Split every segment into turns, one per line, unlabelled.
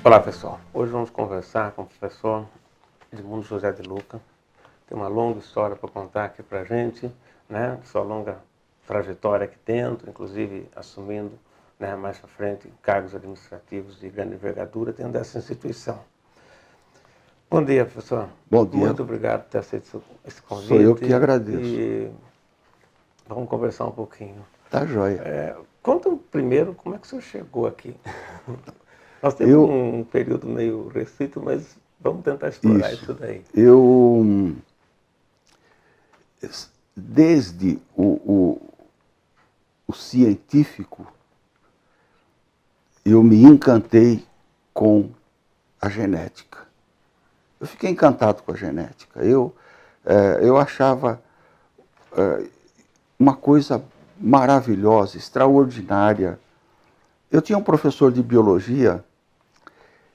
Olá pessoal, hoje vamos conversar com o professor Edmundo José de Luca. Tem uma longa história para contar aqui para a gente, né? Sua longa trajetória aqui dentro, inclusive assumindo, né, mais para frente cargos administrativos de grande envergadura dentro dessa instituição. Bom dia, professor.
Bom dia.
Muito obrigado por ter aceito esse convite.
Sou eu que agradeço.
E vamos conversar um pouquinho.
Tá joia.
Conta primeiro como é que o senhor chegou aqui. Nós temos um período meio restrito, mas vamos tentar explorar isso daí.
Desde o científico, eu me encantei com a genética. Eu fiquei encantado com a genética. Eu achava uma coisa maravilhosa, extraordinária. Eu tinha um professor de biologia,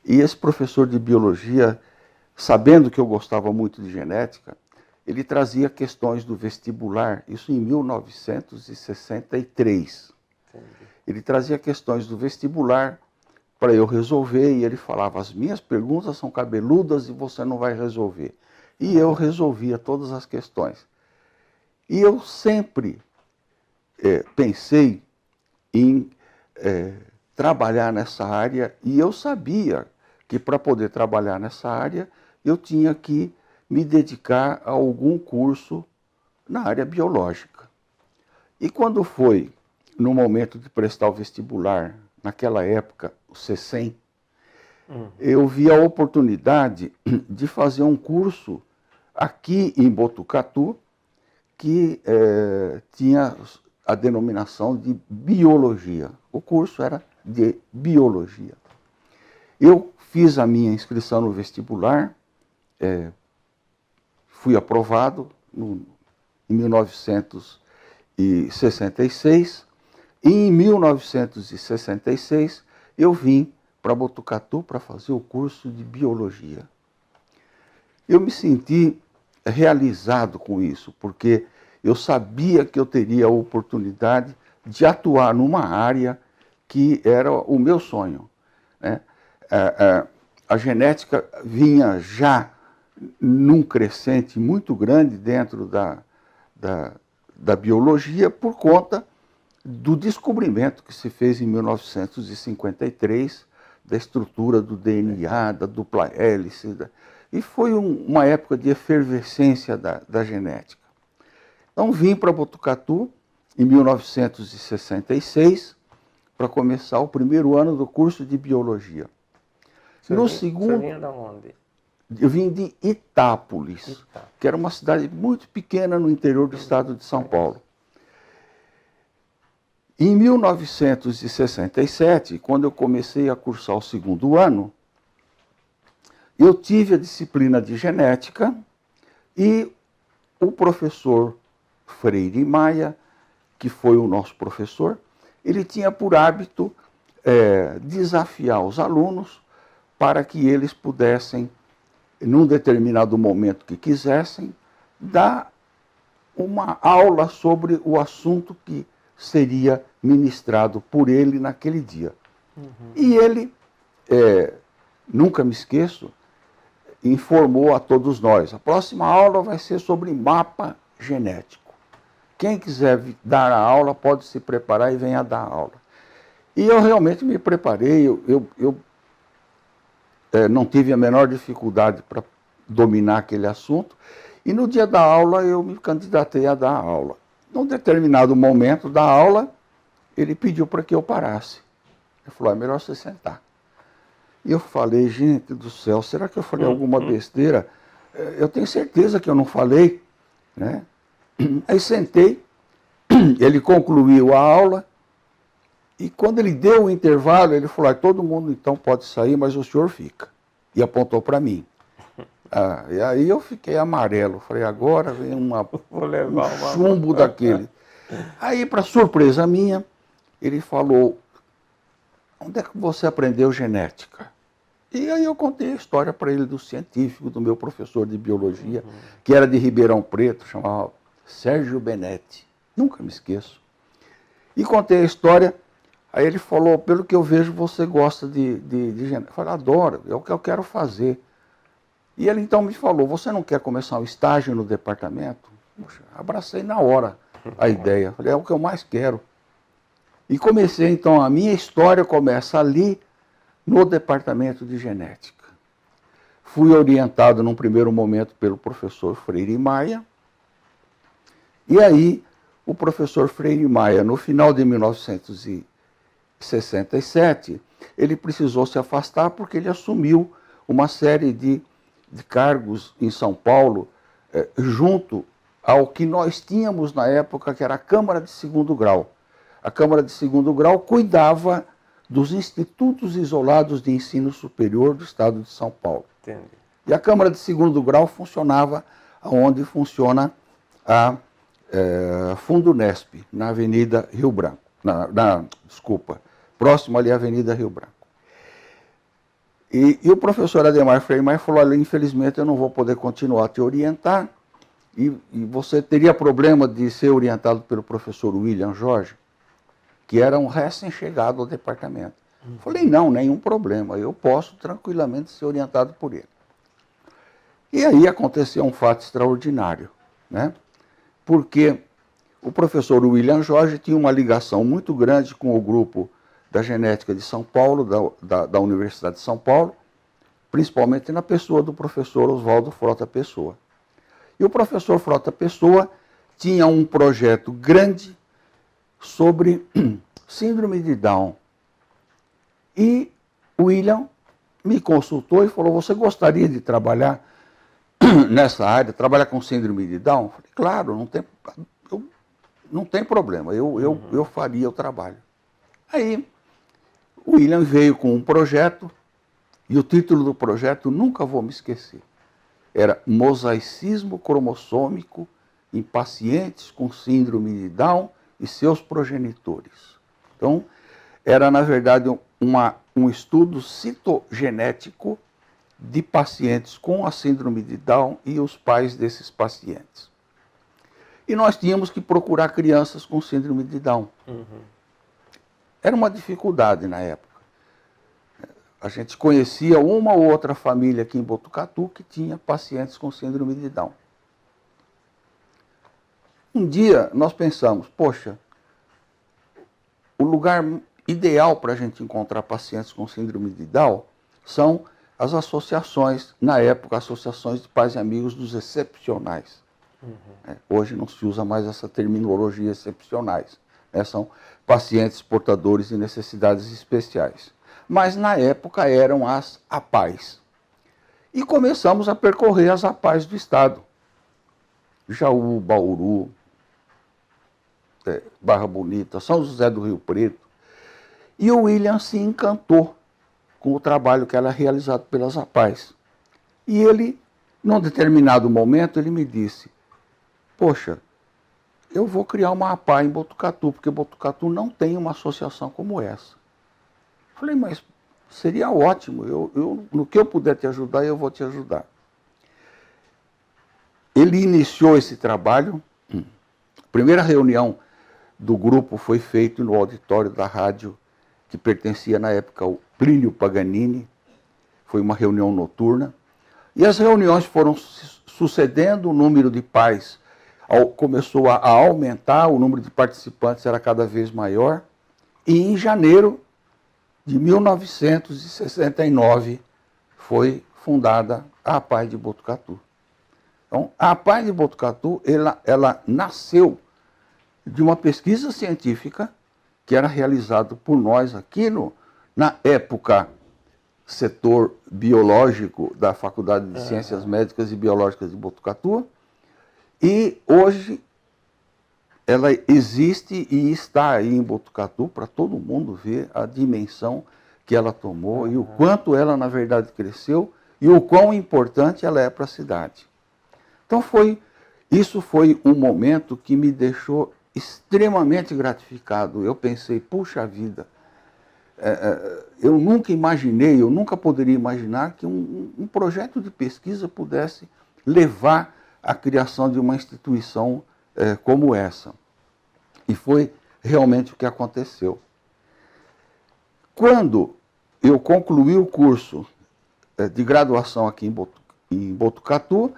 e esse professor de biologia, sabendo que eu gostava muito de genética, ele trazia questões do vestibular, isso em 1963. Entendi. Ele trazia questões do vestibular para eu resolver, e ele falava, as minhas perguntas são cabeludas e você não vai resolver. E eu resolvia todas as questões. E eu sempre pensei em trabalhar nessa área, e eu sabia que para poder trabalhar nessa área, eu tinha que me dedicar a algum curso na área biológica. E quando foi no momento de prestar o vestibular, naquela época, o CECEM, eu vi a oportunidade de fazer um curso aqui em Botucatu, que tinha a denominação de biologia. O curso era de biologia. Eu fiz a minha inscrição no vestibular, fui aprovado em 1966, e em 1966 eu vim para Botucatu para fazer o curso de biologia. Eu me senti realizado com isso, porque eu sabia que eu teria a oportunidade de atuar numa área que era o meu sonho, né? A genética vinha já num crescente muito grande dentro da biologia por conta do descobrimento que se fez em 1953 da estrutura do DNA, da dupla hélice, e foi uma época de efervescência da genética. Então vim para Botucatu em 1966 para começar o primeiro ano do curso de biologia.
Você vinha de onde?
Eu vim de Itápolis, que era uma cidade muito pequena no interior do estado de São Paulo. Em 1967, quando eu comecei a cursar o segundo ano, eu tive a disciplina de genética e o professor Freire Maia, que foi o nosso professor, ele tinha por hábito desafiar os alunos para que eles pudessem, num determinado momento que quisessem, dar uma aula sobre o assunto que seria ministrado por ele naquele dia. E ele, nunca me esqueço, informou a todos nós, a próxima aula vai ser sobre mapa genético. Quem quiser dar a aula pode se preparar e venha dar a aula. E eu realmente me preparei, eu não tive a menor dificuldade para dominar aquele assunto, e no dia da aula eu me candidatei a dar a aula. Num determinado momento da aula, ele pediu para que eu parasse. Ele falou, é melhor você sentar. E eu falei, gente do céu, será que eu falei alguma besteira? Eu tenho certeza que eu não falei, né? Aí sentei, ele concluiu a aula, e quando ele deu o intervalo, ele falou, todo mundo então pode sair, mas o senhor fica. E apontou para mim. E aí eu fiquei amarelo, falei, agora vem um chumbo daquele. Aí, para surpresa minha, ele falou, onde é que você aprendeu genética? E aí eu contei a história para ele do científico, do meu professor de biologia, que era de Ribeirão Preto, chamava Sérgio Benetti. Nunca me esqueço. E contei a história. Aí ele falou, pelo que eu vejo, você gosta de genética. Eu falei, adoro, é o que eu quero fazer. E ele então me falou, você não quer começar um estágio no departamento? Poxa, abracei na hora a ideia. Falei, é o que eu mais quero. E comecei, então, a minha história começa ali, no departamento de genética. Fui orientado num primeiro momento pelo professor Freire Maia. E aí, o professor Freire Maia, no final de 1967, ele precisou se afastar porque ele assumiu uma série de cargos em São Paulo, junto ao que nós tínhamos na época, que era a Câmara de Segundo Grau. A Câmara de Segundo Grau cuidava dos institutos isolados de ensino superior do estado de São Paulo.
Entendi.
E a Câmara de Segundo Grau funcionava onde funciona a Fundunesp, na Avenida Rio Branco. Próximo ali à Avenida Rio Branco. E o professor Ademar Freire Maia falou, olha, infelizmente eu não vou poder continuar a te orientar, e você teria problema de ser orientado pelo professor William Jorge, que era um recém-chegado ao departamento. Falei, não, nenhum problema, eu posso tranquilamente ser orientado por ele. E aí aconteceu um fato extraordinário, né? Porque o professor William Jorge tinha uma ligação muito grande com o grupo da genética de São Paulo, da Universidade de São Paulo, principalmente na pessoa do professor Oswaldo Frota Pessoa. E o professor Frota Pessoa tinha um projeto grande sobre síndrome de Down. E o William me consultou e falou, você gostaria de trabalhar nessa área, trabalhar com síndrome de Down? Eu falei, claro, não tem problema, eu faria o trabalho. Aí o William veio com um projeto, e o título do projeto nunca vou me esquecer. Era Mosaicismo Cromossômico em Pacientes com Síndrome de Down e seus progenitores. Então, era, na verdade, um estudo citogenético de pacientes com a síndrome de Down e os pais desses pacientes. E nós tínhamos que procurar crianças com síndrome de Down. Era uma dificuldade na época. A gente conhecia uma ou outra família aqui em Botucatu que tinha pacientes com síndrome de Down. Um dia nós pensamos, poxa, o lugar ideal para a gente encontrar pacientes com síndrome de Down são as associações, na época, associações de pais e amigos dos excepcionais. Hoje não se usa mais essa terminologia excepcionais. São pacientes portadores de necessidades especiais. Mas na época eram as APAES. E começamos a percorrer as APAES do estado. Jaú, Bauru, Barra Bonita, São José do Rio Preto. E o William se encantou com o trabalho que era realizado pelas APAES. E ele, num determinado momento, ele me disse, poxa, eu vou criar uma APAE em Botucatu, porque Botucatu não tem uma associação como essa. Falei, mas seria ótimo, no que eu puder te ajudar, eu vou te ajudar. Ele iniciou esse trabalho, a primeira reunião do grupo foi feita no auditório da rádio, que pertencia na época ao Plínio Paganini, foi uma reunião noturna, e as reuniões foram sucedendo, o número de pais começou a aumentar, o número de participantes era cada vez maior, e em janeiro de 1969 foi fundada a APAE de Botucatu. Então, a APAE de Botucatu, ela nasceu de uma pesquisa científica que era realizada por nós aqui na época, setor biológico da Faculdade de Ciências Médicas e Biológicas de Botucatu, e hoje ela existe e está aí em Botucatu para todo mundo ver a dimensão que ela tomou e o quanto ela, na verdade, cresceu e o quão importante ela é para a cidade. Então, isso foi um momento que me deixou extremamente gratificado. Eu pensei, puxa vida, eu nunca imaginei, eu nunca poderia imaginar que um projeto de pesquisa pudesse levar à criação de uma instituição como essa. E foi realmente o que aconteceu. Quando eu concluí o curso de graduação aqui em Botucatu,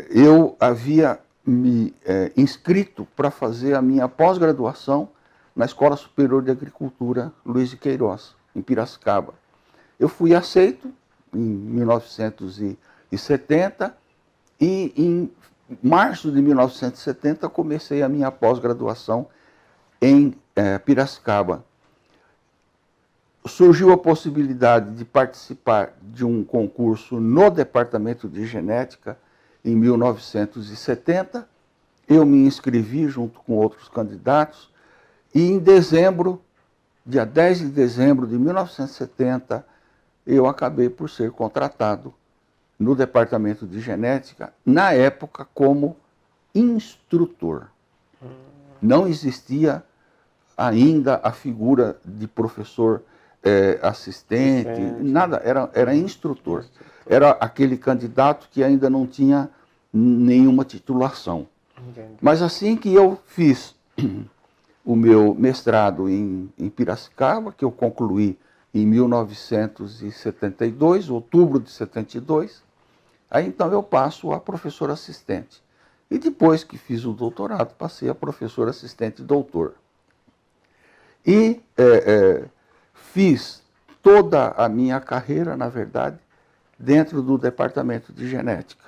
eu havia me inscrito para fazer a minha pós-graduação na Escola Superior de Agricultura Luiz de Queiroz, em Piracicaba. Eu fui aceito em 1970 e em março de 1970 comecei a minha pós-graduação em Piracicaba. Surgiu a possibilidade de participar de um concurso no Departamento de Genética em 1970. Eu me inscrevi junto com outros candidatos e em dezembro, dia 10 de dezembro de 1970, eu acabei por ser contratado no Departamento de Genética, na época como instrutor. Não existia ainda a figura de professor assistente, nada, era instrutor. Era aquele candidato que ainda não tinha nenhuma titulação.
Entendi.
Mas assim que eu fiz o meu mestrado em Piracicaba, que eu concluí em 1972, outubro de 72, aí então eu passo a professor assistente. E depois que fiz o doutorado, passei a professor assistente doutor. E fiz toda a minha carreira, na verdade, dentro do Departamento de Genética,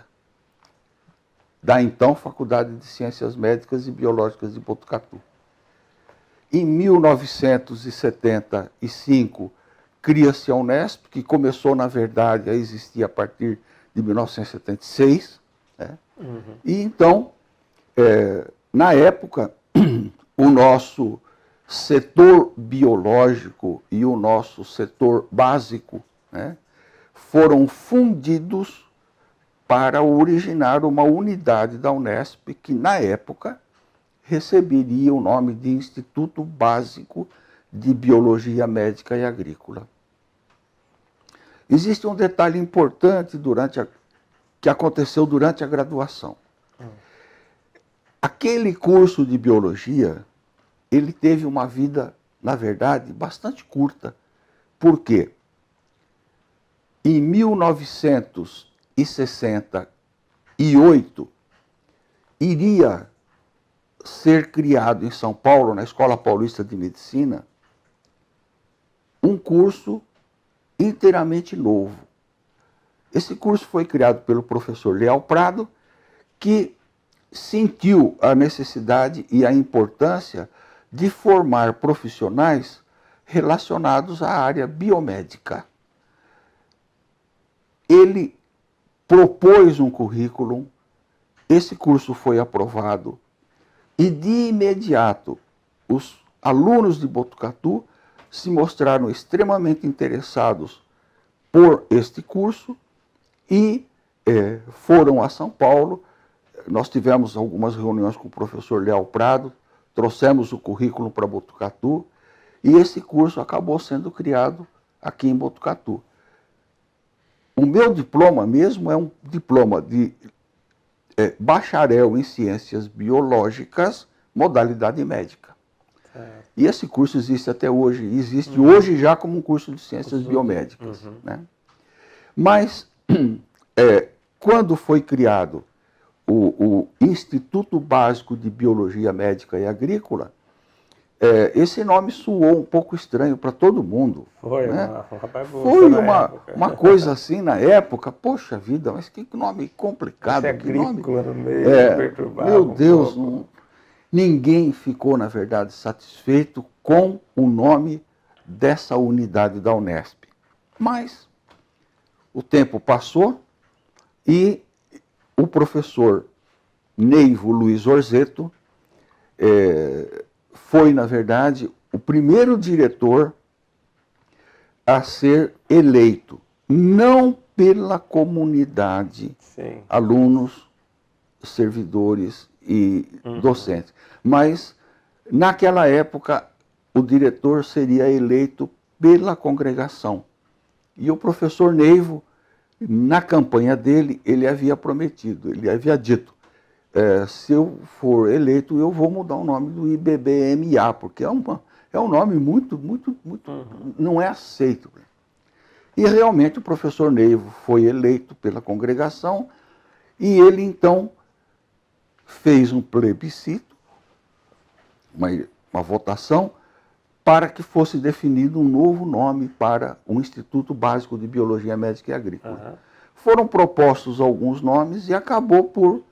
da então Faculdade de Ciências Médicas e Biológicas de Botucatu. Em 1975, cria-se a Unesp, que começou, na verdade, a existir a partir de 1976. Né?
Uhum.
E então, na época, o nosso setor biológico e o nosso setor básico, né, foram fundidos para originar uma unidade da Unesp que, na época, receberia o nome de Instituto Básico de Biologia Médica e Agrícola. Existe um detalhe importante que aconteceu durante a graduação. Aquele curso de biologia, ele teve uma vida, na verdade, bastante curta. Por quê? Em 1968, iria ser criado em São Paulo, na Escola Paulista de Medicina, um curso inteiramente novo. Esse curso foi criado pelo professor Leal Prado, que sentiu a necessidade e a importância de formar profissionais relacionados à área biomédica. Ele propôs um currículo, esse curso foi aprovado e de imediato os alunos de Botucatu se mostraram extremamente interessados por este curso e foram a São Paulo. Nós tivemos algumas reuniões com o professor Leal Prado, trouxemos o currículo para Botucatu e esse curso acabou sendo criado aqui em Botucatu. O meu diploma mesmo é um diploma de bacharel em ciências biológicas, modalidade médica. E esse curso existe até hoje, existe hoje já como um curso de ciências biomédicas. Né? Mas, quando foi criado o Instituto Básico de Biologia Médica e Agrícola, esse nome soou um pouco estranho para todo mundo.
Foi,
né?
Foi
uma coisa assim na época. Poxa vida, mas que nome complicado.
Esse
que nome...
agrícola no meio, perturbado.
Meu Deus, ninguém ficou, na verdade, satisfeito com o nome dessa unidade da Unesp. Mas o tempo passou e o professor Neivo Luiz Orzeto foi, na verdade, o primeiro diretor a ser eleito, não pela comunidade,
Sim.
alunos, servidores e docentes, mas naquela época o diretor seria eleito pela congregação. E o professor Neivo, na campanha dele, ele havia prometido, ele havia dito, se eu for eleito, eu vou mudar o nome do IBBMA, porque é É um nome muito, não é aceito. E realmente o professor Neivo foi eleito pela congregação e ele então fez um plebiscito, uma votação, para que fosse definido um novo nome para o Instituto Básico de Biologia Médica e Agrícola. Foram propostos alguns nomes e acabou por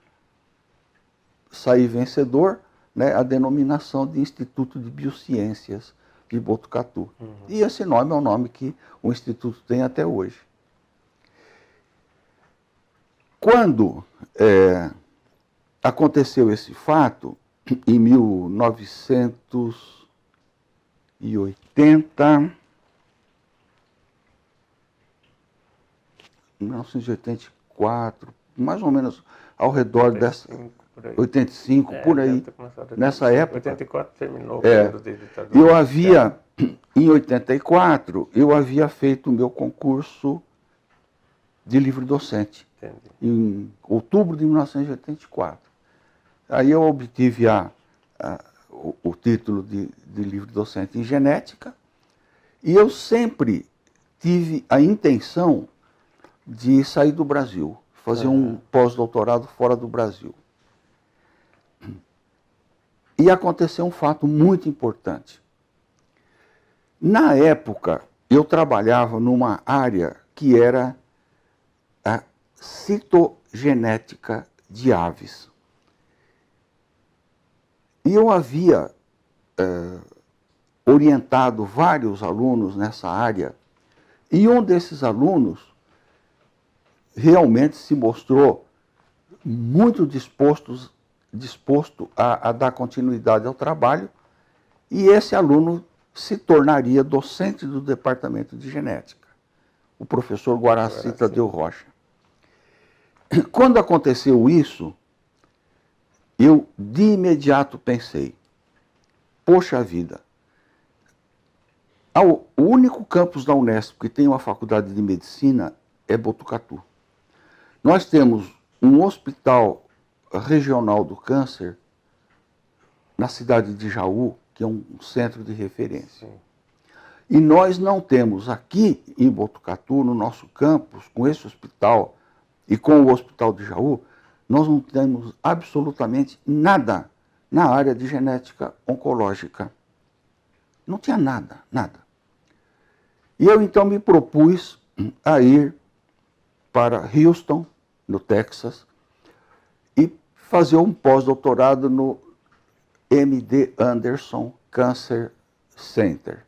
sair vencedor, né, a denominação de Instituto de Biociências de Botucatu. E esse nome é o nome que o Instituto tem até hoje. Quando aconteceu esse fato, em 1984, mais ou menos ao redor 85, dessa... 85, por aí, nessa época.
84 terminou o período de ditadura.
Eu havia, em 84, eu havia feito o meu concurso de livre docente.
Entendi.
Em outubro de 1984. Aí eu obtive o título de livre docente em genética e eu sempre tive a intenção de sair do Brasil, fazer um pós-doutorado fora do Brasil. E aconteceu um fato muito importante. Na época, eu trabalhava numa área que era a citogenética de aves. E eu havia orientado vários alunos nessa área, e um desses alunos realmente se mostrou muito disposto a dar continuidade ao trabalho, e esse aluno se tornaria docente do departamento de genética, o professor Guaraci Tadeu Rocha. Quando aconteceu isso, eu de imediato pensei, poxa vida, o único campus da Unesp que tem uma faculdade de medicina é Botucatu. Nós temos um hospital regional do câncer na cidade de Jaú, que é um centro de referência. Sim. E nós não temos aqui em Botucatu, no nosso campus, com esse hospital e com o hospital de Jaú, nós não temos absolutamente nada na área de genética oncológica. Não tinha nada, nada. E eu então me propus a ir para Houston, no Texas, e fazer um pós-doutorado no MD Anderson Cancer Center.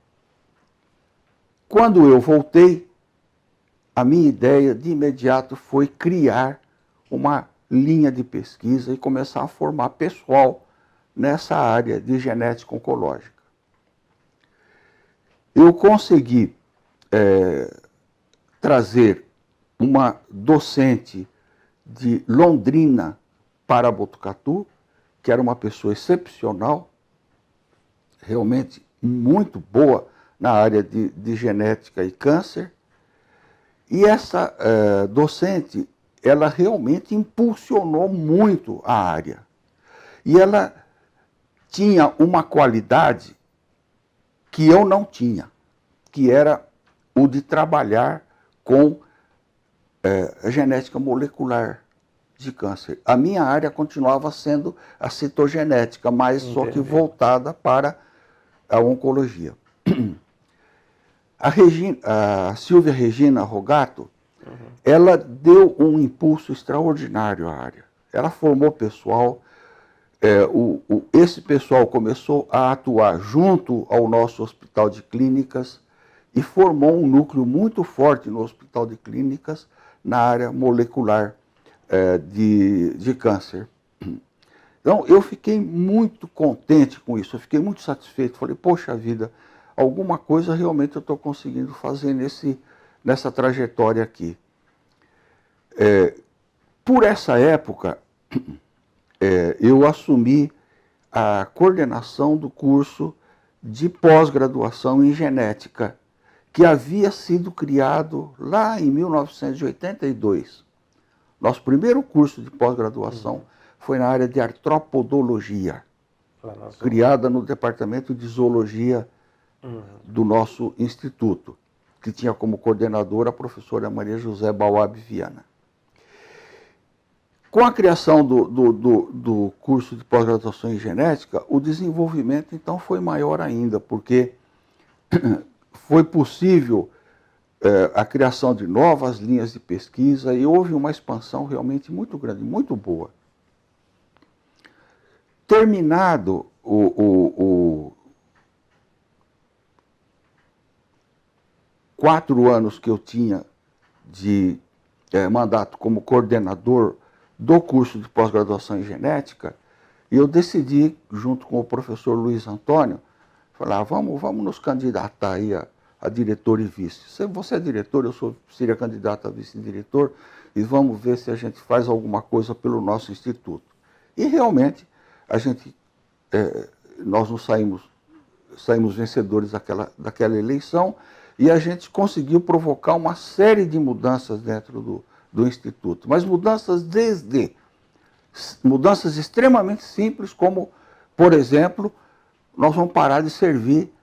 Quando eu voltei, a minha ideia de imediato foi criar uma linha de pesquisa e começar a formar pessoal nessa área de genética oncológica. Eu consegui trazer uma docente de Londrina para Botucatu, que era uma pessoa excepcional, realmente muito boa na área de genética e câncer. E essa docente, ela realmente impulsionou muito a área. E ela tinha uma qualidade que eu não tinha, que era o de trabalhar com a genética molecular de câncer. A minha área continuava sendo a citogenética, mas só que voltada para a oncologia. A Silvia Regina Rogato, ela deu um impulso extraordinário à área. Ela formou pessoal, esse pessoal começou a atuar junto ao nosso hospital de clínicas e formou um núcleo muito forte no hospital de clínicas na área molecular de câncer. Então, eu fiquei muito contente com isso, eu fiquei muito satisfeito. Falei, poxa vida, alguma coisa realmente eu estou conseguindo fazer nessa trajetória aqui. Por essa época, eu assumi a coordenação do curso de pós-graduação em genética, que havia sido criado lá em 1982. Nosso primeiro curso de pós-graduação foi na área de artropodologia, criada no Departamento de Zoologia do nosso instituto, que tinha como coordenadora a professora Maria José Bauab Viana. Com a criação do curso de pós-graduação em genética, o desenvolvimento então foi maior ainda, porque foi possível a criação de novas linhas de pesquisa e houve uma expansão realmente muito grande, muito boa. Terminado o 4 anos que eu tinha de mandato como coordenador do curso de pós-graduação em genética, eu decidi, junto com o professor Luiz Antônio, falar, vamos nos candidatar aí a diretor e vice. Se você é diretor, eu seria candidato a vice-diretor, e vamos ver se a gente faz alguma coisa pelo nosso instituto. E realmente, nós nos saímos vencedores daquela eleição, e a gente conseguiu provocar uma série de mudanças dentro do Instituto. Mas mudanças extremamente simples, como, por exemplo, nós vamos parar de servir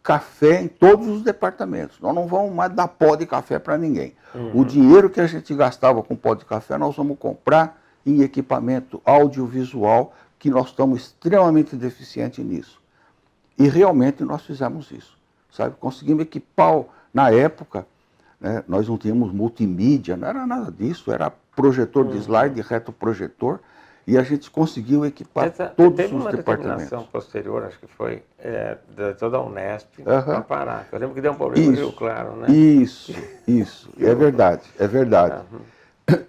café em todos os departamentos. Nós não vamos mais dar pó de café para ninguém. O dinheiro que a gente gastava com pó de café, nós vamos comprar em equipamento audiovisual, que nós estamos extremamente deficientes nisso. E realmente nós fizemos isso. Sabe? Conseguimos equipar, na época, né, nós não tínhamos multimídia, não era nada disso, era projetor de slide, retroprojetor, e a gente conseguiu equipar todos os departamentos. Teve uma determinação
posterior, acho que foi, de toda a Unesp, para parar. Eu lembro que deu um problema no Rio Claro, né?
Isso, é verdade, é verdade.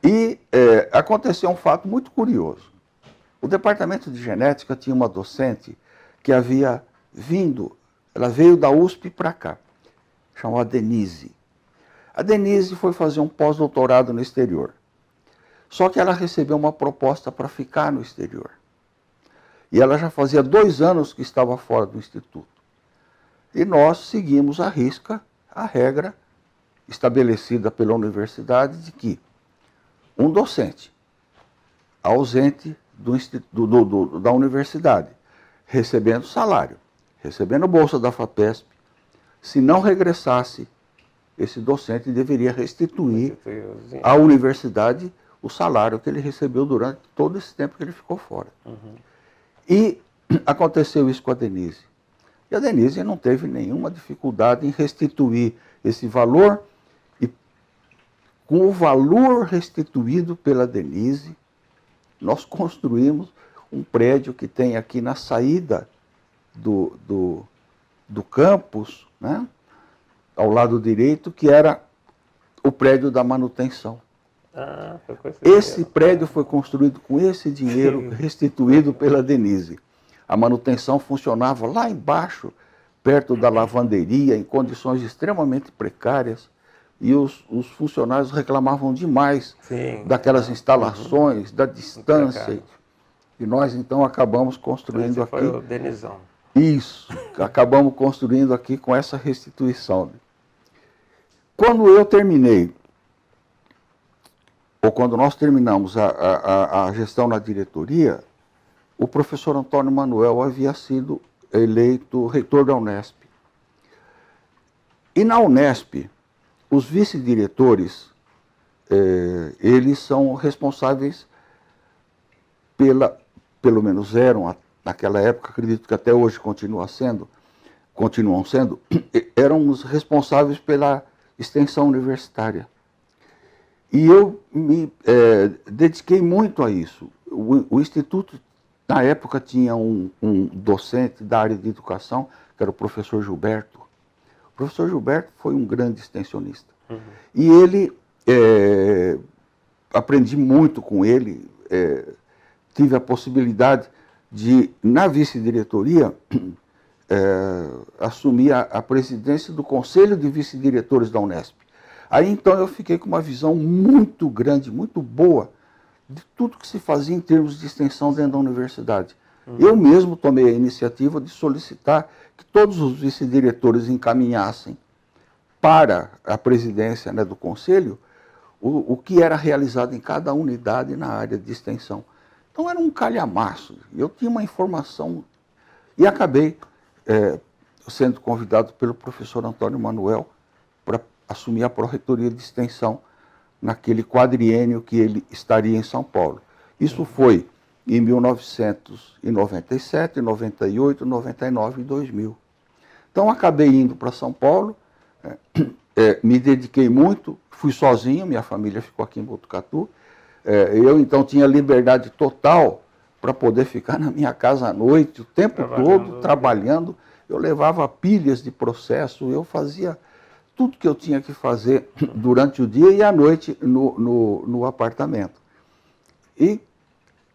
E aconteceu um fato muito curioso. O departamento de genética tinha uma docente que havia vindo, ela veio da USP para cá, chamada Denise. A Denise foi fazer um pós-doutorado no exterior. Só que ela recebeu uma proposta para ficar no exterior. E ela já fazia 2 anos que estava fora do instituto. E nós seguimos à risca a regra estabelecida pela universidade de que um docente ausente da universidade, recebendo salário, recebendo bolsa da FAPESP, se não regressasse, esse docente deveria restituir à universidade o salário que ele recebeu durante todo esse tempo que ele ficou fora. E aconteceu isso com a Denise. E a Denise não teve nenhuma dificuldade em restituir esse valor, e com o valor restituído pela Denise, nós construímos um prédio que tem aqui na saída do campus, né, ao lado direito, que era o prédio da manutenção. Esse prédio foi construído com esse dinheiro restituído pela Denise. A manutenção funcionava lá embaixo, perto da lavanderia, em condições extremamente precárias, e os funcionários reclamavam demais daquelas instalações, da distância. E nós, então, acabamos construindo aqui...
Foi o Denizão.
Isso, acabamos construindo aqui com essa restituição. Quando eu terminei, ou quando nós terminamos a gestão na diretoria, o professor Antônio Manuel havia sido eleito reitor da Unesp. E na Unesp, os vice-diretores, eles são responsáveis pelo menos eram, naquela época, acredito que até hoje continuam sendo, eram os responsáveis pela extensão universitária. E eu me dediquei muito a isso. O Instituto, na época, tinha um docente da área de educação, que era o professor Gilberto. O professor Gilberto foi um grande extensionista. E ele, aprendi muito com ele, tive a possibilidade de, na vice-diretoria, assumir a presidência do Conselho de Vice-Diretores da Unesp. Aí, então, eu fiquei com uma visão muito grande, muito boa, de tudo que se fazia em termos de extensão dentro da universidade. Eu mesmo tomei a iniciativa de solicitar que todos os vice-diretores encaminhassem para a presidência, né, do Conselho o que era realizado em cada unidade na área de extensão. Então, era um calhamaço. Eu tinha uma informação e acabei sendo convidado pelo professor Antônio Manuel para assumir a pró-reitoria de extensão naquele quadriênio que ele estaria em São Paulo. Isso foi em 1997, 98, 99 e 2000. Então, acabei indo para São Paulo, me dediquei muito, fui sozinho, minha família ficou aqui em Botucatu. Eu, então, tinha liberdade total para poder ficar na minha casa à noite, o tempo todo, trabalhando. Eu levava pilhas de processo, eu fazia tudo que eu tinha que fazer durante o dia e à noite no apartamento. E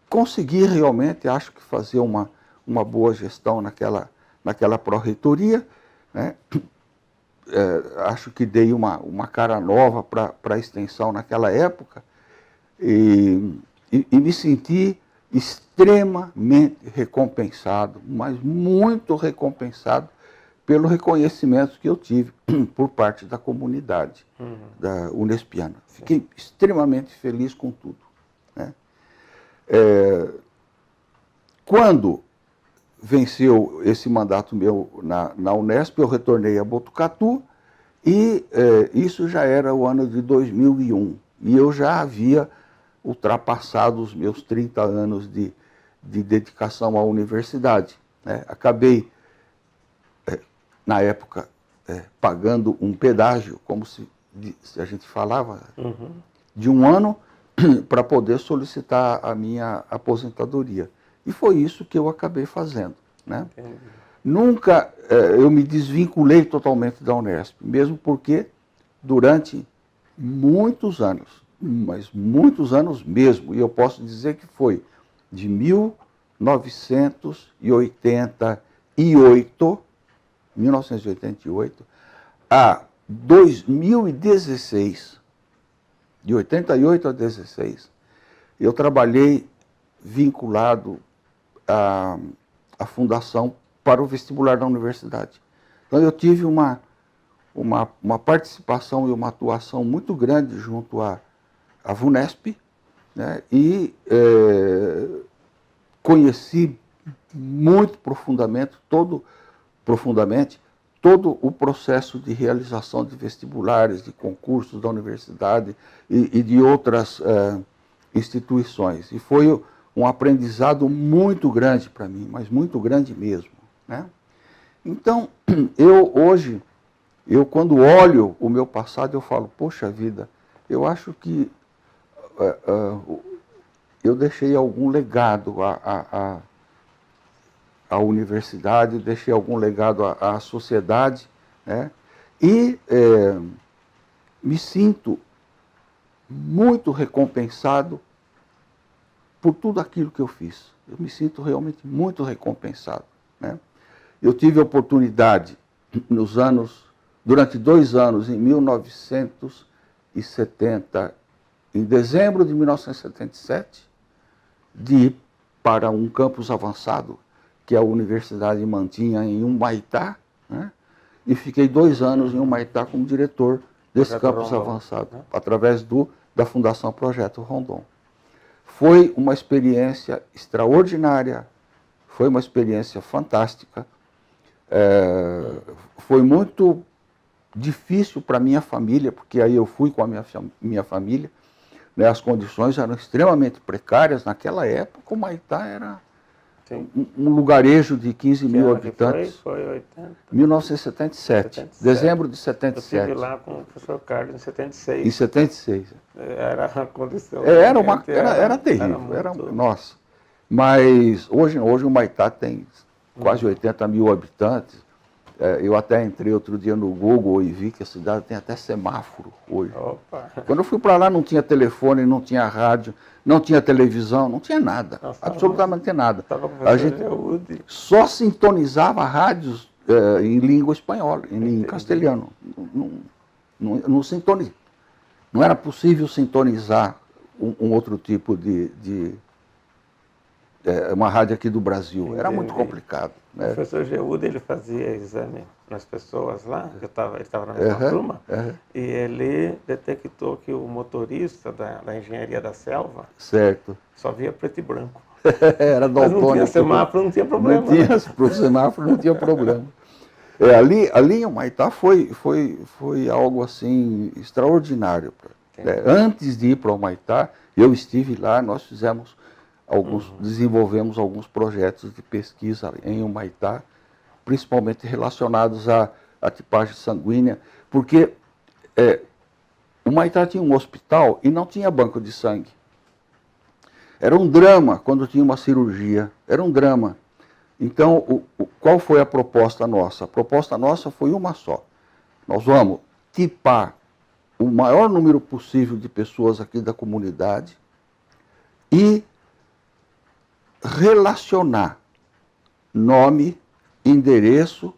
consegui realmente, acho que fazer uma boa gestão naquela pró-reitoria, né? Acho que dei uma cara nova para a extensão naquela época e me senti extremamente recompensado, mas muito recompensado pelo reconhecimento que eu tive por parte da comunidade da Unespiana. Fiquei extremamente feliz com tudo, né? Quando venceu esse mandato meu na Unesp, eu retornei a Botucatu e isso já era o ano de 2001. E eu já havia ultrapassado os meus 30 anos de dedicação à universidade, né? Acabei, na época, pagando um pedágio, como se a gente falava, de 1 ano para poder solicitar a minha aposentadoria. E foi isso que eu acabei fazendo, né? Nunca eu me desvinculei totalmente da Unesp, mesmo porque durante muitos anos, mas muitos anos mesmo, e eu posso dizer que foi de 1988 a 2016, de 88 a 16, eu trabalhei vinculado à Fundação para o Vestibular da Universidade. Então eu tive uma participação e uma atuação muito grande junto à VUNESP, né? E conheci muito profundamente todo o processo de realização de vestibulares, de concursos da universidade e de outras instituições. E foi um aprendizado muito grande para mim, mas muito grande mesmo, né? Então, hoje, quando olho o meu passado, eu falo, poxa vida, eu acho que eu deixei algum legado à universidade, deixei algum legado à sociedade, né? E me sinto muito recompensado por tudo aquilo que eu fiz. Eu me sinto realmente muito recompensado, né? Eu tive a oportunidade, durante 2 anos, em 1970, em dezembro de 1977, de ir para um campus avançado que a universidade mantinha em Humaitá, né? E fiquei 2 anos em Humaitá como diretor desse campus avançado, através da Fundação Projeto Rondon. Foi uma experiência extraordinária, foi uma experiência fantástica, foi muito difícil para a minha família, porque aí eu fui com a minha família, né? As condições eram extremamente precárias. Naquela época, o Humaitá era um lugarejo de 15 mil habitantes.
Foi 80?
1977, dezembro de 77.
Eu estive lá com o professor Carlos em 76.
Em 76.
Era a condição.
Era terrível. Nossa. Mas hoje o Humaitá tem quase 80 mil habitantes. Eu até entrei outro dia no Google e vi que a cidade tem até semáforo hoje.
Opa.
Quando eu fui para lá não tinha telefone, não tinha rádio, não tinha televisão, não tinha nada. Nossa, absolutamente nada. A gente só sintonizava rádios em língua espanhola, em castelhano. Não sintonizava. Não era possível sintonizar um outro tipo de uma rádio aqui do Brasil. Era muito complicado, né?
O professor Geudo, ele fazia exame nas pessoas lá, ele estava na mesma turma, e ele detectou que o motorista da engenharia da selva só via preto e branco.
Era daltônico.
Mas não tinha semáforo, não tinha problema.
Para o semáforo não tinha problema. Ali em Humaitá foi algo assim extraordinário. Antes de ir para Humaitá, eu estive lá, nós fizemos desenvolvemos alguns projetos de pesquisa em Humaitá, principalmente relacionados à tipagem sanguínea, porque Humaitá tinha um hospital e não tinha banco de sangue. Era um drama quando tinha uma cirurgia, era um drama. Então, qual foi a proposta nossa? A proposta nossa foi uma só. Nós vamos tipar o maior número possível de pessoas aqui da comunidade e relacionar nome, endereço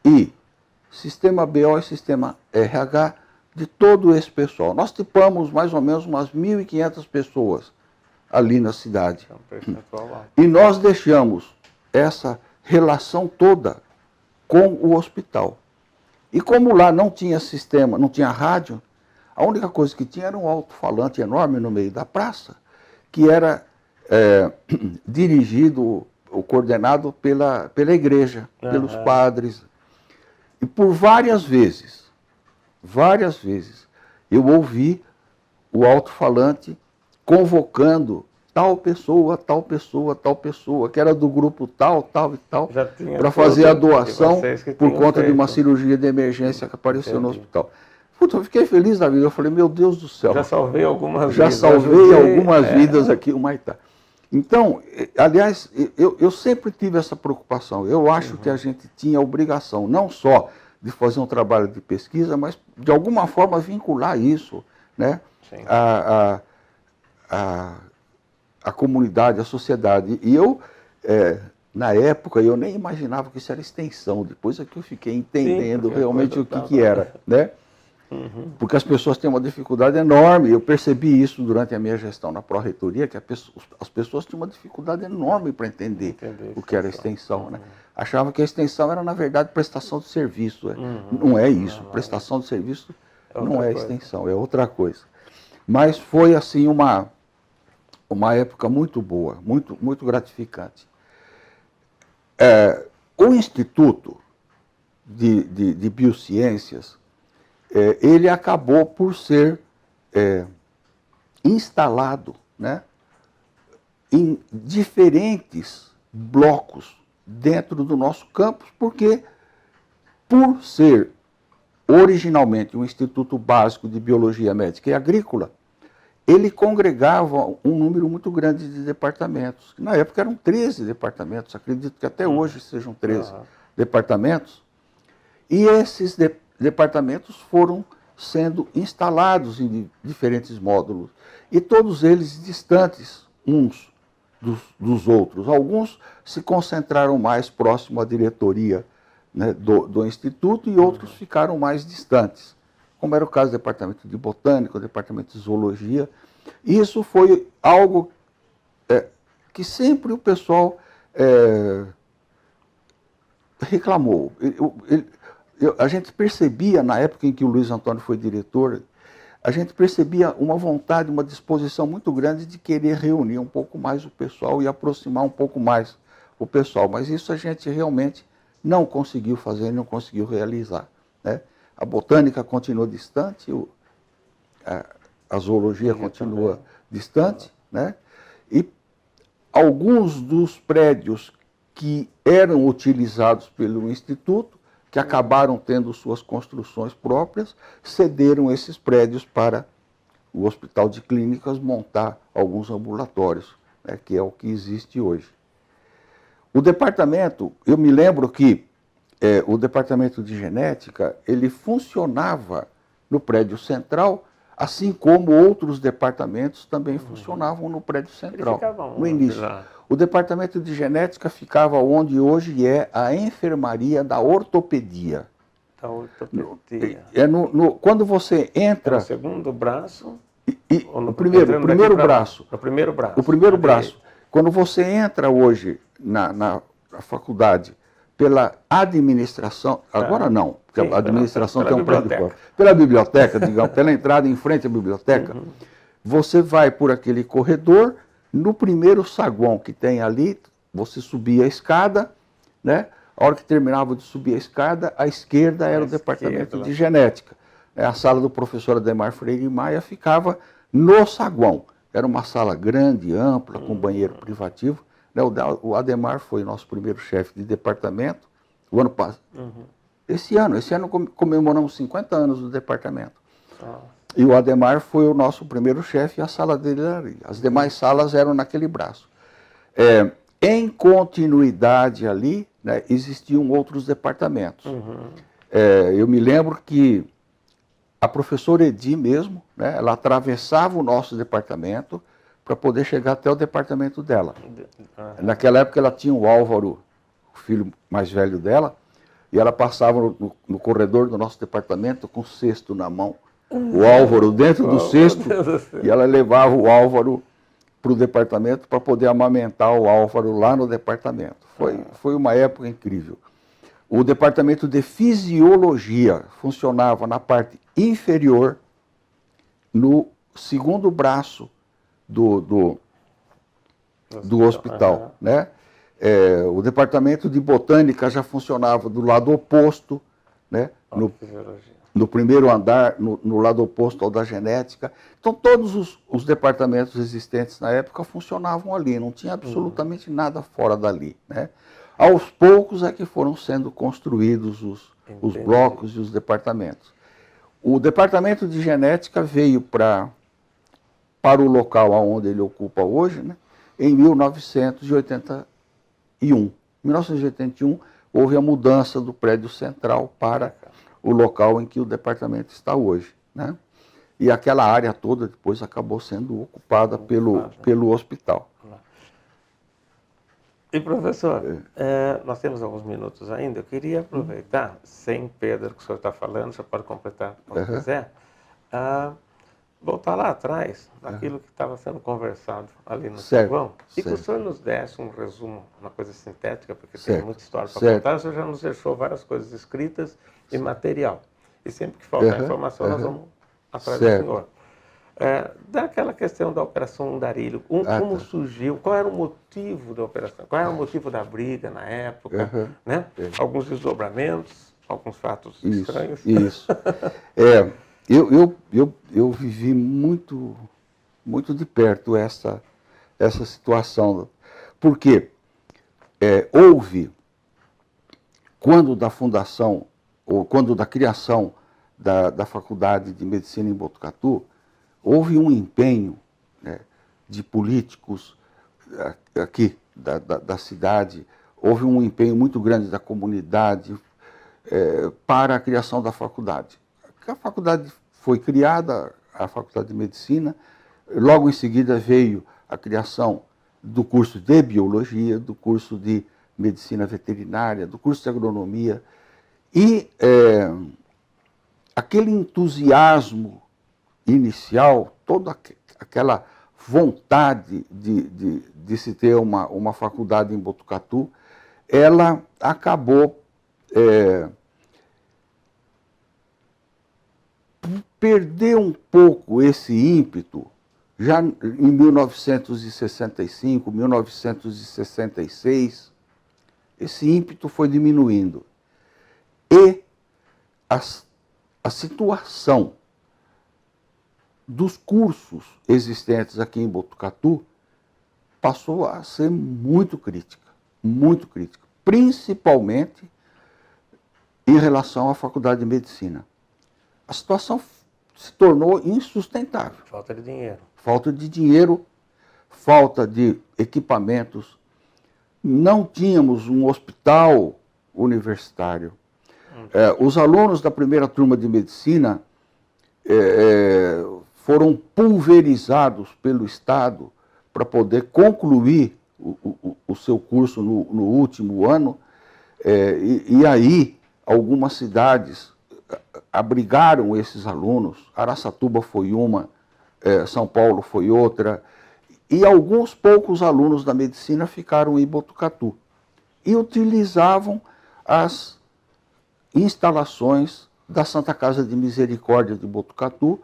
e sistema BO e sistema RH de todo esse pessoal. Nós tipamos mais ou menos umas 1.500 pessoas ali na cidade. E nós deixamos essa relação toda com o hospital. E como lá não tinha sistema, não tinha rádio, a única coisa que tinha era um alto-falante enorme no meio da praça, que era dirigido ou coordenado pela igreja, pelos padres. E por várias vezes, eu ouvi o alto-falante convocando tal pessoa, que era do grupo tal e tal, para fazer a doação por conta de uma cirurgia de emergência que apareceu no hospital. Puta, eu fiquei feliz da vida, eu falei, meu Deus do céu.
Já salvei algumas vidas.
Já salvei algumas vidas aqui em Humaitá. Então, aliás, eu sempre tive essa preocupação. Eu acho que a gente tinha a obrigação, não só de fazer um trabalho de pesquisa, mas de alguma forma vincular isso, né, a comunidade, a sociedade. E eu, na época, eu nem imaginava que isso era extensão. Depois é que eu fiquei entendendo realmente o que era, né? Porque as pessoas têm uma dificuldade enorme. Eu percebi isso durante a minha gestão na pró-reitoria, que as pessoas tinham uma dificuldade enorme para entender o que era extensão, né? Achavam que a extensão era, na verdade, prestação de serviço. Não é isso. Prestação de serviço não é extensão, é outra coisa. Mas foi, assim, uma época muito boa, muito gratificante. O Instituto de Biociências, ele acabou por ser instalado, né, em diferentes blocos dentro do nosso campus, porque, por ser originalmente um Instituto Básico de Biologia Médica e Agrícola, ele congregava um número muito grande de departamentos. Na época eram 13 departamentos, acredito que até hoje sejam 13 departamentos. E esses departamentos foram sendo instalados em diferentes módulos, e todos eles distantes uns dos outros. Alguns se concentraram mais próximo à diretoria, né, do Instituto, e outros ficaram mais distantes, como era o caso do Departamento de Botânica, o Departamento de Zoologia. Isso foi algo que sempre o pessoal reclamou. A gente percebia, na época em que o Luiz Antônio foi diretor, a gente percebia uma vontade, uma disposição muito grande de querer reunir um pouco mais o pessoal e aproximar um pouco mais o pessoal. Mas isso a gente realmente não conseguiu fazer, não conseguiu realizar, né? A botânica continua distante, a zoologia continua distante, né? E alguns dos prédios que eram utilizados pelo Instituto, que acabaram tendo suas construções próprias, cederam esses prédios para o Hospital de Clínicas montar alguns ambulatórios, né, que é o que existe hoje. O departamento, eu me lembro que o departamento de genética, ele funcionava no prédio central, assim como outros departamentos também funcionavam no prédio central, no início. O departamento de genética ficava onde hoje é a enfermaria da ortopedia.
Da ortopedia.
Quando você entra...
No segundo braço?
O primeiro braço.
O primeiro braço.
O primeiro braço. Quando você entra hoje na faculdade pela administração, agora não, porque a administração tem um prédio próprio, pela biblioteca, digamos, pela entrada em frente à biblioteca, você vai por aquele corredor, no primeiro saguão que tem ali, você subia a escada, né? A hora que terminava de subir a escada, à esquerda era o departamento de genética. A sala do professor Ademar Freire Maia ficava no saguão. Era uma sala grande, ampla, com banheiro privativo. O Ademar foi nosso primeiro chefe de departamento, o ano passado. Esse ano comemoramos 50 anos do departamento. E o Ademar foi o nosso primeiro chefe e a sala dele era ali. As demais salas eram naquele braço. Em continuidade ali, né, existiam outros departamentos. Eu me lembro que a professora Edi mesmo, né, ela atravessava o nosso departamento para poder chegar até o departamento dela. Naquela época ela tinha o Álvaro, o filho mais velho dela, e ela passava no corredor do nosso departamento com o cesto na mão. O Álvaro dentro do cesto, e ela levava o Álvaro para o departamento para poder amamentar o Álvaro lá no departamento. Foi uma época incrível. O departamento de fisiologia funcionava na parte inferior, no segundo braço do hospital. Né? O departamento de botânica já funcionava do lado oposto, né? No primeiro andar, no lado oposto ao da genética. Então, todos os departamentos existentes na época funcionavam ali, não tinha absolutamente nada fora dali. Né? Aos poucos é que foram sendo construídos os blocos e os departamentos. O departamento de genética veio para o local onde ele ocupa hoje, né, em 1981. Em 1981, houve a mudança do prédio central para o local em que o departamento está hoje. Né? E aquela área toda depois acabou sendo ocupada pelo hospital.
E, professor, nós temos alguns minutos ainda. Eu queria aproveitar, sem perder o que o senhor está falando, o senhor pode completar quando quiser, voltar lá atrás, naquilo que estava sendo conversado ali no saguão, e que o senhor nos desse um resumo, uma coisa sintética, porque tem muita história para contar. O senhor já nos deixou várias coisas escritas e material. E sempre que faltar informação, nós vamos atrás do senhor. Daquela questão da Operação Andarilho, como surgiu, qual era o motivo da operação, qual era o motivo da briga na época, né? Alguns desdobramentos, alguns fatos estranhos.
Isso. Eu vivi muito de perto essa situação, porque houve, quando da fundação, ou quando da criação da Faculdade de Medicina em Botucatu, houve um empenho, né, de políticos aqui da cidade, houve um empenho muito grande da comunidade para a criação da faculdade. A faculdade foi criada, a Faculdade de Medicina, logo em seguida veio a criação do curso de Biologia, do curso de Medicina Veterinária, do curso de Agronomia, e aquele entusiasmo inicial, toda aquela vontade de se ter uma faculdade em Botucatu, ela acabou perder um pouco esse ímpeto já em 1965, 1966. Esse ímpeto foi diminuindo. E a situação dos cursos existentes aqui em Botucatu passou a ser muito crítica, principalmente em relação à Faculdade de Medicina. A situação se tornou insustentável.
Falta de dinheiro.
Falta de dinheiro, falta de equipamentos. Não tínhamos um hospital universitário. Os alunos da primeira turma de medicina foram pulverizados pelo Estado para poder concluir o seu curso no último ano. E aí, algumas cidades abrigaram esses alunos. Araçatuba foi uma, São Paulo foi outra, e alguns poucos alunos da medicina ficaram em Botucatu e utilizavam as instalações da Santa Casa de Misericórdia de Botucatu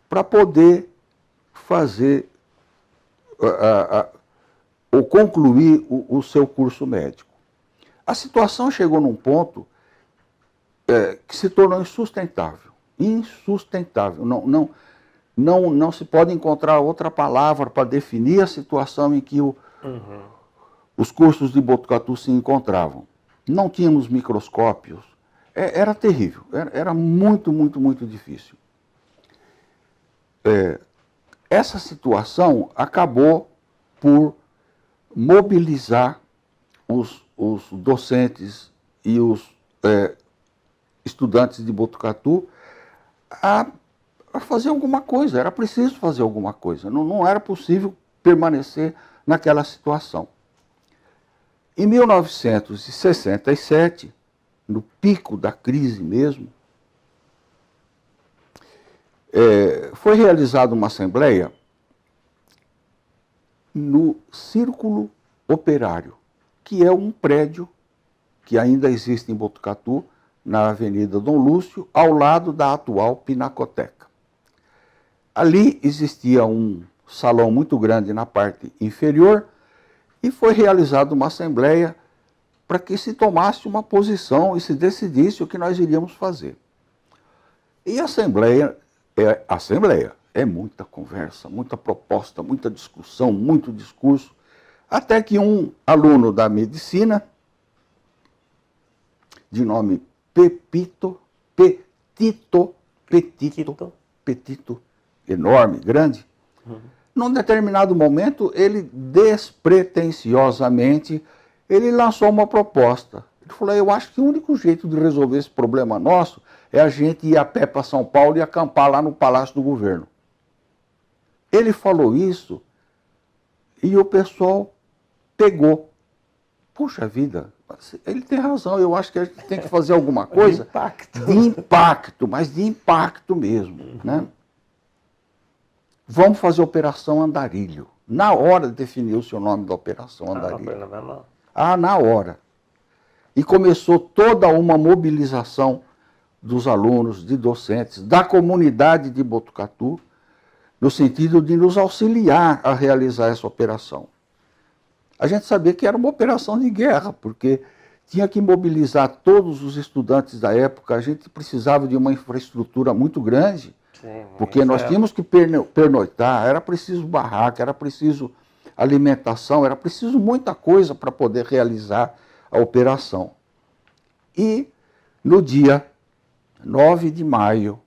para poder fazer ou concluir o seu curso médico. A situação chegou num ponto que se tornou insustentável. Insustentável. Não se pode encontrar outra palavra para definir a situação em que os cursos de Botucatu se encontravam. Não tínhamos microscópios. Era terrível. Era muito, muito, muito difícil. Essa situação acabou por mobilizar os docentes e os estudantes de Botucatu a fazer alguma coisa. Era preciso fazer alguma coisa. Não era possível permanecer naquela situação. Em 1967, no pico da crise mesmo, foi realizada uma assembleia no Círculo Operário, que é um prédio que ainda existe em Botucatu, na Avenida Dom Lúcio, ao lado da atual Pinacoteca. Ali existia um salão muito grande na parte inferior e foi realizada uma assembleia para que se tomasse uma posição e se decidisse o que nós iríamos fazer. E a assembleia é muita conversa, muita proposta, muita discussão, muito discurso, até que um aluno da medicina, de nome Petito, enorme, grande, num determinado momento, ele despretensiosamente, ele lançou uma proposta. Ele falou, eu acho que o único jeito de resolver esse problema nosso é a gente ir a pé para São Paulo e acampar lá no Palácio do Governo. Ele falou isso e o pessoal pegou. Puxa vida, ele tem razão, eu acho que a gente tem que fazer alguma coisa.
De impacto.
De impacto, mas de impacto mesmo, né? Vamos fazer a Operação Andarilho. Na hora definiu-se o nome da Operação Andarilho. Na hora. E começou toda uma mobilização dos alunos, de docentes, da comunidade de Botucatu, no sentido de nos auxiliar a realizar essa operação. A gente sabia que era uma operação de guerra, porque tinha que mobilizar todos os estudantes da época, a gente precisava de uma infraestrutura muito grande, porque nós tínhamos que pernoitar, era preciso barraca, era preciso alimentação, era preciso muita coisa para poder realizar a operação. E no dia 9 de maio,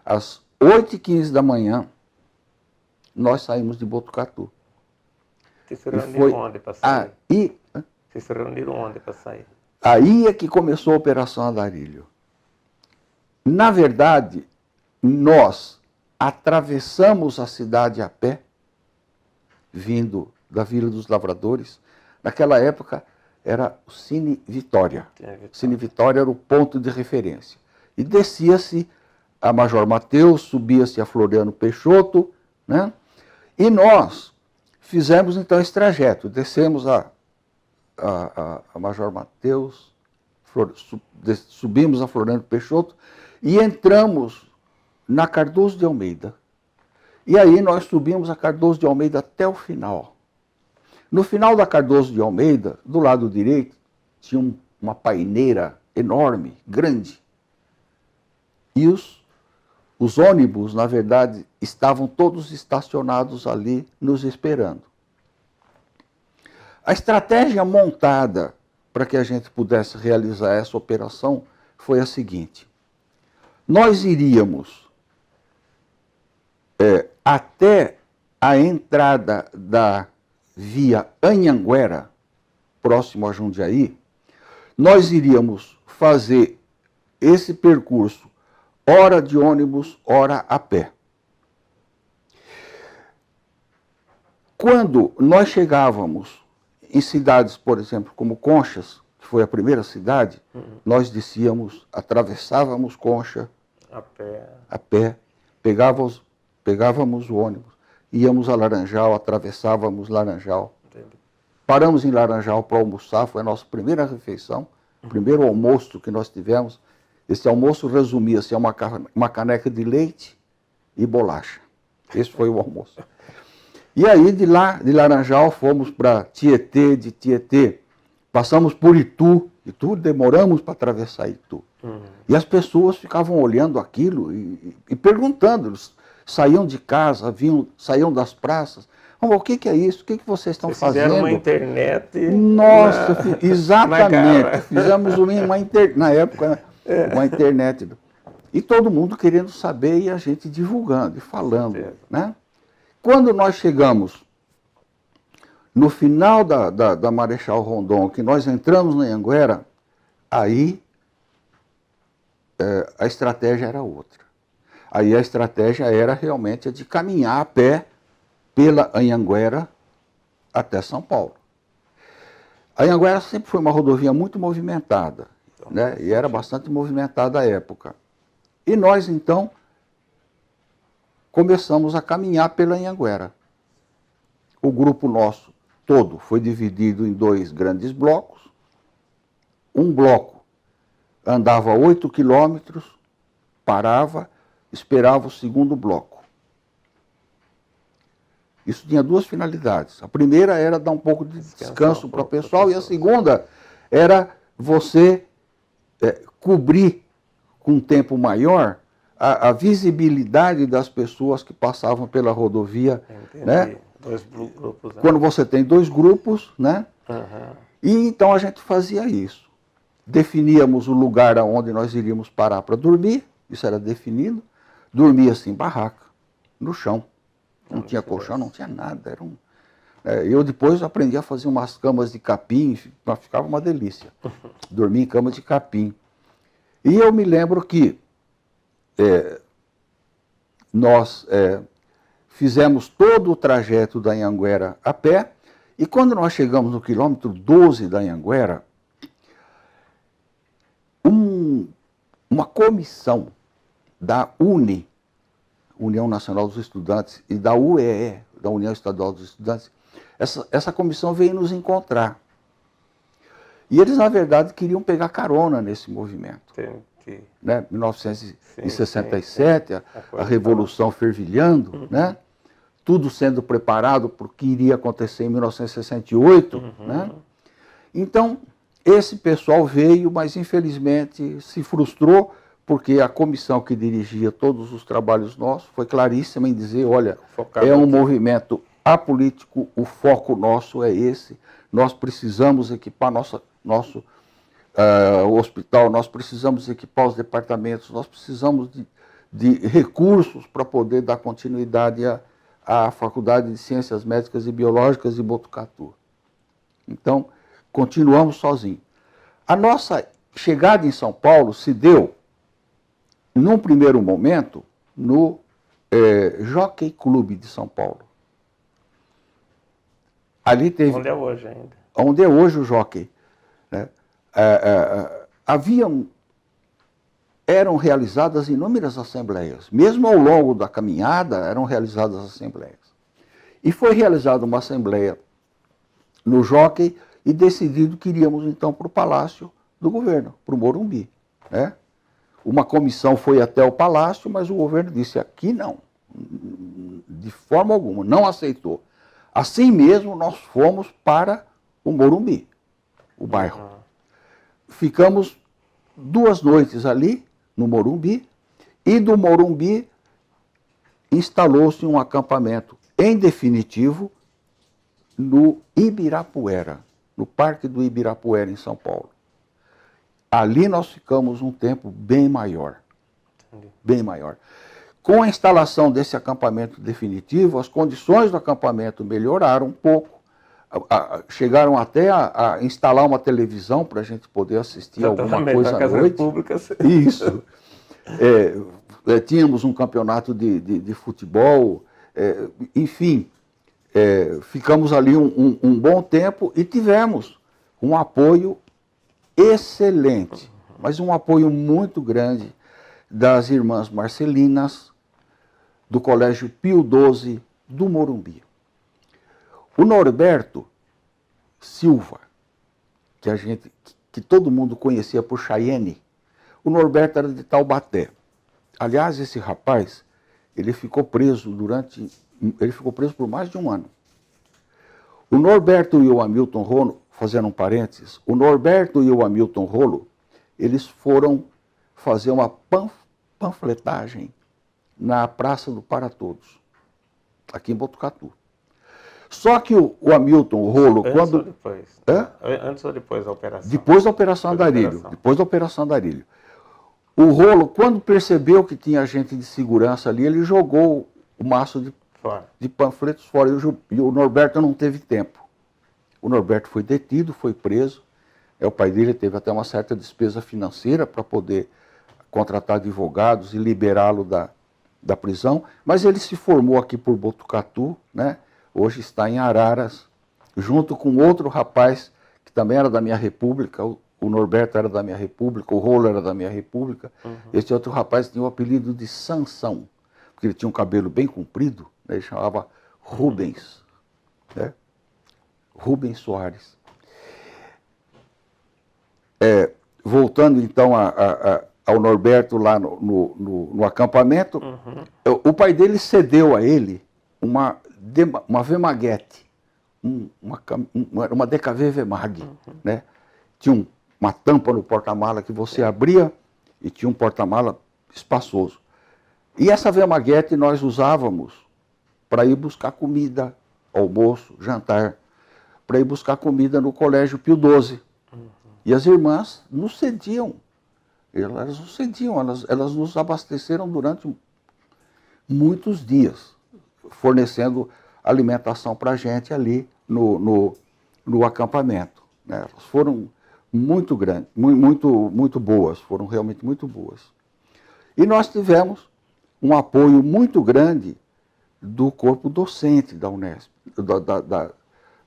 às 8h15 da manhã, nós saímos de Botucatu.
Vocês se reuniram onde para sair? Vocês se reuniram onde para sair?
Aí é que começou a Operação Andarilho. Na verdade, nós atravessamos a cidade a pé, vindo da Vila dos Lavradores. Naquela época era o Cine Vitória. Cine Vitória era o ponto de referência. E descia-se a Major Mateus, subia-se a Floriano Peixoto, né? E nós fizemos então esse trajeto. Descemos a Major Mateus, subimos a Floriano Peixoto e entramos na Cardoso de Almeida. E aí nós subimos a Cardoso de Almeida até o final. No final da Cardoso de Almeida, do lado direito, tinha uma paineira enorme, grande. E os ônibus, na verdade, estavam todos estacionados ali, nos esperando. A estratégia montada para que a gente pudesse realizar essa operação foi a seguinte. Nós iríamos até a entrada da via Anhanguera, próximo a Jundiaí, nós iríamos fazer esse percurso, hora de ônibus, hora a pé. Quando nós chegávamos em cidades, por exemplo, como Conchas, que foi a primeira cidade, nós descíamos, atravessávamos Concha a pé, pegávamos o ônibus, íamos a Laranjal, atravessávamos Laranjal. Entendi. Paramos em Laranjal para almoçar, foi a nossa primeira refeição, o primeiro almoço que nós tivemos. Esse almoço resumia-se a uma caneca de leite e bolacha. Esse foi o almoço. E aí, de lá, de Laranjal, fomos para Tietê, de Tietê Passamos por Itu, demoramos para atravessar Itu. E as pessoas ficavam olhando aquilo e perguntando, eles saíam de casa, saíam das praças. O que é isso? O que vocês estão fazendo?
Fizeram uma internet.
Nossa, exatamente. Fizemos na época, uma internet. E todo mundo querendo saber e a gente divulgando e falando. Né? Quando nós chegamos no final da Marechal Rondon, que nós entramos na Anhanguera, aí a estratégia era outra. Aí a estratégia era realmente a de caminhar a pé pela Anhanguera até São Paulo. A Anhanguera sempre foi uma rodovia muito movimentada, né? E era bastante movimentada à época. E nós, então, começamos a caminhar pela Anhanguera. O grupo nosso todo foi dividido em 2 grandes blocos. Um bloco andava 8 quilômetros, parava, esperava o segundo bloco. Isso tinha 2 finalidades. A primeira era dar um pouco de descanso para o pessoal e a segunda era você cobrir com um tempo maior a visibilidade das pessoas que passavam pela rodovia.
Entendi.
Né?
2 grupos. Né?
Quando você tem 2 grupos, né? E então a gente fazia isso. Definíamos o lugar onde nós iríamos parar para dormir, isso era definido. Dormia-se em barraca, no chão. Não tinha colchão, não tinha nada. Eu depois aprendi a fazer umas camas de capim, ficava uma delícia. Dormir em cama de capim. E eu me lembro que nós fizemos todo o trajeto da Anhanguera a pé, e quando nós chegamos no quilômetro 12 da Anhanguera, uma comissão da UNE, União Nacional dos Estudantes, e da UEE, da União Estadual dos Estudantes, essa comissão veio nos encontrar. E eles, na verdade, queriam pegar carona nesse movimento. Né? 1967, a Revolução fervilhando, né? Tudo sendo preparado para o que iria acontecer em 1968. Né? Então, esse pessoal veio, mas infelizmente se frustrou, porque a comissão que dirigia todos os trabalhos nossos foi claríssima em dizer, olha, é um movimento apolítico, o foco nosso é esse, nós precisamos equipar nosso hospital, nós precisamos equipar os departamentos, nós precisamos de recursos para poder dar continuidade à Faculdade de Ciências Médicas e Biológicas de Botucatu. Então, continuamos sozinhos. A nossa chegada em São Paulo se deu, num primeiro momento, no Jockey Clube de São Paulo. Ali teve...
Onde é hoje ainda.
Onde é hoje o Jockey. Né? Eram realizadas inúmeras assembleias. Mesmo ao longo da caminhada, eram realizadas assembleias. E foi realizada uma assembleia no Jockey e decidido que iríamos então para o Palácio do Governo, para o Morumbi. Né? Uma comissão foi até o Palácio, mas o governo disse, aqui não, de forma alguma, não aceitou. Assim mesmo, nós fomos para o Morumbi, o bairro. Ficamos 2 noites ali, no Morumbi, e do Morumbi instalou-se um acampamento, em definitivo, no Ibirapuera, no Parque do Ibirapuera, em São Paulo. Ali nós ficamos um tempo bem maior. Bem maior. Com a instalação desse acampamento definitivo, as condições do acampamento melhoraram um pouco. Chegaram até a instalar uma televisão para a gente poder assistir alguma coisa à noite. Isso. Tínhamos um campeonato de futebol, enfim. Ficamos ali um bom tempo e tivemos um apoio excelente, mas um apoio muito grande das irmãs Marcelinas, do Colégio Pio XII do Morumbi. O Norberto Silva, que todo mundo conhecia por Chayenne, o Norberto era de Taubaté. Aliás, esse rapaz, ele ficou preso por mais de um ano. O Norberto e o Hamilton Rono fazendo um parênteses, o Norberto e o Hamilton Rolo, eles foram fazer uma panfletagem na Praça do Para Todos, aqui em Botucatu. Só que o Hamilton Rolo,
antes
quando...
Ou depois? Antes ou depois da operação?
Depois da Operação Andarilho. Depois da Operação Andarilho. O Rolo, quando percebeu que tinha gente de segurança ali, ele jogou o maço de panfletos fora. E o Norberto não teve tempo. O Norberto foi detido, foi preso. O pai dele teve até uma certa despesa financeira para poder contratar advogados e liberá-lo da prisão. Mas ele se formou aqui por Botucatu, né? Hoje está em Araras, junto com outro rapaz que também era da minha república. O Norberto era da minha república, o Rolo era da minha república. Esse outro rapaz tinha o apelido de Sansão, porque ele tinha um cabelo bem comprido, né? Ele chamava Rubens, né? Rubens Soares. Voltando então ao Norberto lá no acampamento, o pai dele cedeu a ele uma Vemaguete, uma DKV Vemag, né? Tinha uma tampa no porta-mala que você abria e tinha um porta-mala espaçoso. E essa Vemaguete nós usávamos para ir buscar comida, almoço, jantar, para ir buscar comida no Colégio Pio XII. E as irmãs nos cediam, elas nos cediam, elas nos abasteceram durante muitos dias, fornecendo alimentação para a gente ali no acampamento, né? Elas foram muito grandes, muito boas, foram realmente muito boas. E nós tivemos um apoio muito grande do corpo docente da Unesp,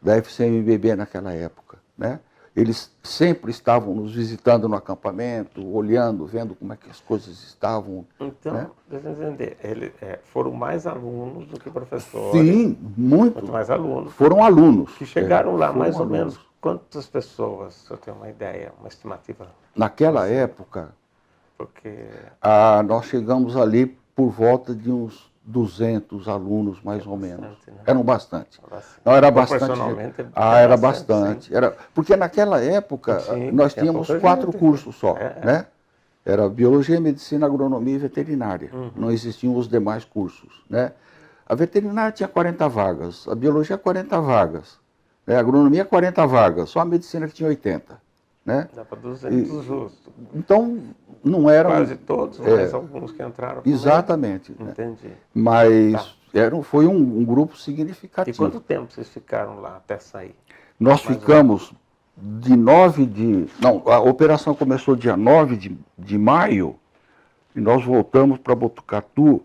da FCMBB naquela época, né? Eles sempre estavam nos visitando no acampamento, olhando, vendo como é que as coisas estavam.
Então,
né?
deixa eu entender, foram mais alunos do que professores?
Sim, muito
mais alunos.
Foram alunos.
Que chegaram lá, mais
alunos.
ou menos, quantas pessoas, se eu tenho uma ideia, uma estimativa?
Naquela época,
porque
nós chegamos ali por volta de uns 200 alunos, mais ou menos.
Né?
Eram bastante. Não, era bastante. Era bastante. Porque naquela época nós tínhamos 4 cursos só, né? Era Biologia, Medicina, Agronomia e Veterinária. Não existiam os demais cursos, né? A veterinária tinha 40 vagas, a Biologia 40 vagas, né? A Agronomia 40 vagas, só a Medicina que tinha 80. Né?
Dá para 200 justo.
Então, não eram...
Quase todos, mas alguns que entraram.
Exatamente.
Né? Entendi.
Mas foi um grupo significativo.
E quanto tempo vocês ficaram lá até sair?
Nós ficamos de 9 de... Não, a operação começou dia 9 de maio e nós voltamos para Botucatu